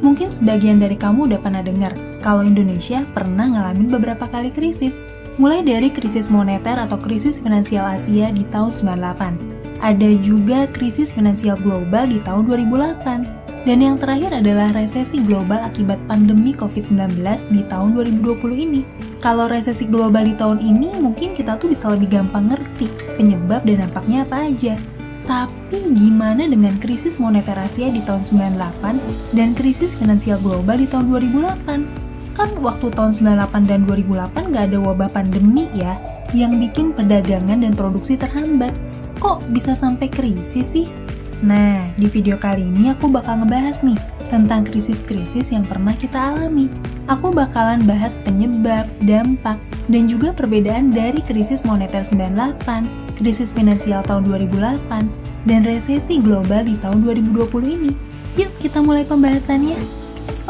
Mungkin sebagian dari kamu udah pernah dengar kalau Indonesia pernah ngalamin beberapa kali krisis. Mulai dari krisis moneter atau krisis finansial Asia di tahun 98. Ada juga krisis finansial global di tahun 2008. Dan yang terakhir adalah resesi global akibat pandemi COVID-19 di tahun 2020 ini. Kalau resesi global di tahun ini, mungkin kita tuh bisa lebih gampang ngerti penyebab dan dampaknya apa aja. Tapi gimana dengan krisis moneter Asia di tahun 98 dan krisis finansial global di tahun 2008? Kan waktu tahun 98 dan 2008 nggak ada wabah pandemi ya, yang bikin perdagangan dan produksi terhambat. Kok bisa sampai krisis sih? Nah, di video kali ini aku bakal ngebahas nih tentang krisis-krisis yang pernah kita alami. Aku bakalan bahas penyebab, dampak, dan juga perbedaan dari krisis moneter 98, krisis finansial tahun 2008, dan resesi global di tahun 2020 ini. Yuk kita mulai pembahasannya.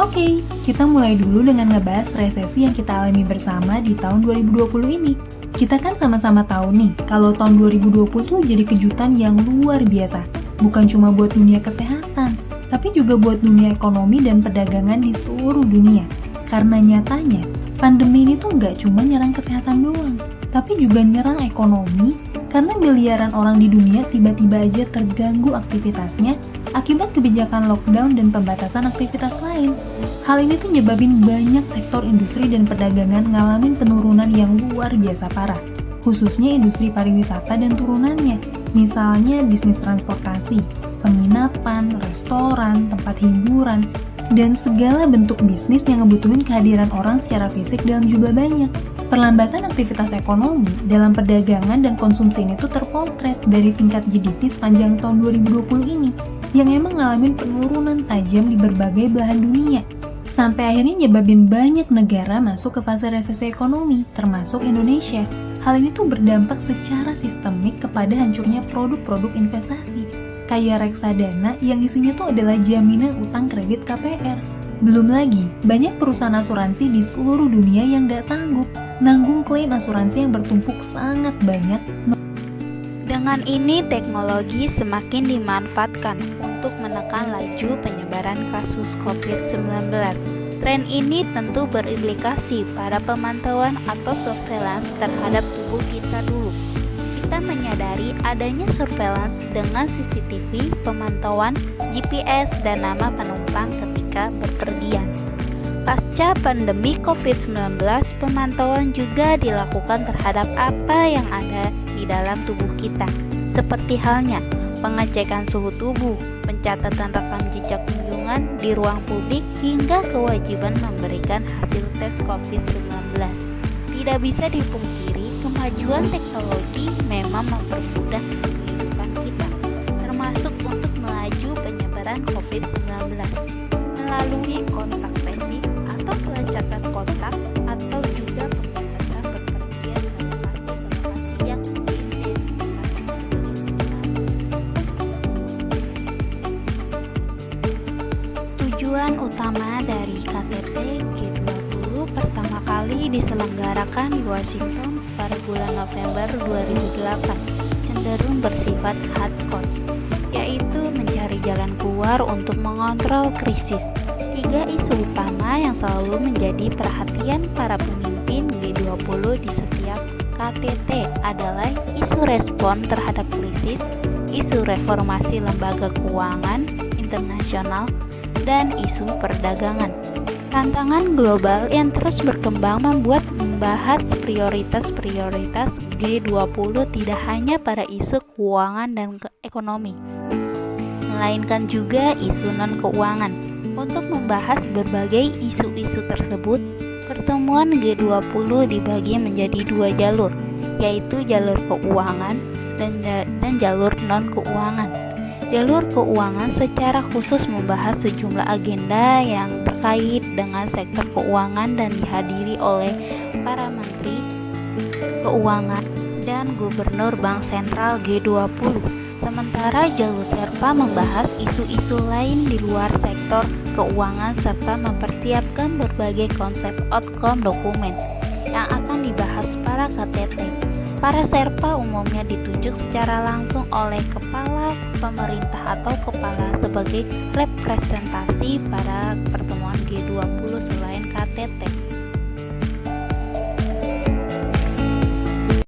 Oke, kita mulai dulu dengan ngebahas resesi yang kita alami bersama di tahun 2020 ini. Kita kan sama-sama tahu nih, kalau tahun 2020 tuh jadi kejutan yang luar biasa. Bukan cuma buat dunia kesehatan, tapi juga buat dunia ekonomi dan perdagangan di seluruh dunia. Karena nyatanya, pandemi ini tuh nggak cuma nyerang kesehatan doang, tapi juga nyerang ekonomi, karena miliaran orang di dunia tiba-tiba aja terganggu aktivitasnya akibat kebijakan lockdown dan pembatasan aktivitas lain. Hal ini tuh nyebabin banyak sektor industri dan perdagangan ngalamin penurunan yang luar biasa parah, khususnya industri pariwisata dan turunannya. Misalnya bisnis transportasi, penginapan, restoran, tempat hiburan, dan segala bentuk bisnis yang ngebutuhin kehadiran orang secara fisik dalam jumlah banyak. Perlambatan aktivitas ekonomi dalam perdagangan dan konsumsi ini tuh terpotret dari tingkat GDP sepanjang tahun 2020 ini, yang emang ngalamin penurunan tajam di berbagai belahan dunia. Sampai akhirnya nyebabin banyak negara masuk ke fase resesi ekonomi, termasuk Indonesia. Hal ini tuh berdampak secara sistemik kepada hancurnya produk-produk investasi, kayak reksadana yang isinya tuh adalah jaminan utang kredit KPR. Belum lagi, banyak perusahaan asuransi di seluruh dunia yang nggak sanggup nanggung klaim asuransi yang bertumpuk sangat banyak. Dengan ini, teknologi semakin dimanfaatkan untuk menekan laju penyebaran kasus COVID-19. Tren ini tentu berimplikasi pada pemantauan atau surveillance terhadap tubuh kita dulu. Kita menyadari adanya surveillance dengan CCTV, pemantauan, GPS, dan nama penumpang ketika berpergian. Pasca pandemi COVID-19, pemantauan juga dilakukan terhadap apa yang ada di dalam tubuh kita, seperti halnya pengecekan suhu tubuh, pencatatan rekam jejak kunjungan di ruang publik, hingga kewajiban memberikan hasil tes COVID-19. Tidak bisa dipungkiri, kemajuan teknologi memang mempermudah kehidupan kita, termasuk untuk melaju penyebaran COVID-19 melalui kontak tracing atau pelacakan kontak, atau juga pembatasan bepergian ke lokasi-lokasi yang Tujuan utama dari KTT G20 pertama kali diselenggarakan di Washington pada bulan November 2008 cenderung bersifat hardcore, yaitu mencari jalan keluar untuk mengontrol krisis. 3 isu utama yang selalu menjadi perhatian para pemimpin G20 di setiap KTT adalah isu respon terhadap krisis, isu reformasi lembaga keuangan internasional, dan isu perdagangan. Tantangan global yang terus berkembang membuat membahas prioritas-prioritas G20 tidak hanya pada isu keuangan dan ekonomi, melainkan juga isu non-keuangan. Untuk membahas berbagai isu-isu tersebut, pertemuan G20 dibagi menjadi 2 jalur, yaitu jalur keuangan dan jalur non-keuangan. Jalur keuangan secara khusus membahas sejumlah agenda yang terkait dengan sektor keuangan dan dihadiri oleh para menteri keuangan dan gubernur Bank Sentral G20. Sementara jalur Sherpa membahas isu-isu lain di luar sektor keuangan serta mempersiapkan berbagai konsep outcome dokumen yang akan dibahas para KTT. Para Sherpa umumnya ditunjuk secara langsung oleh kepala pemerintah atau kepala sebagai representasi pada pertemuan G20 selain KTT.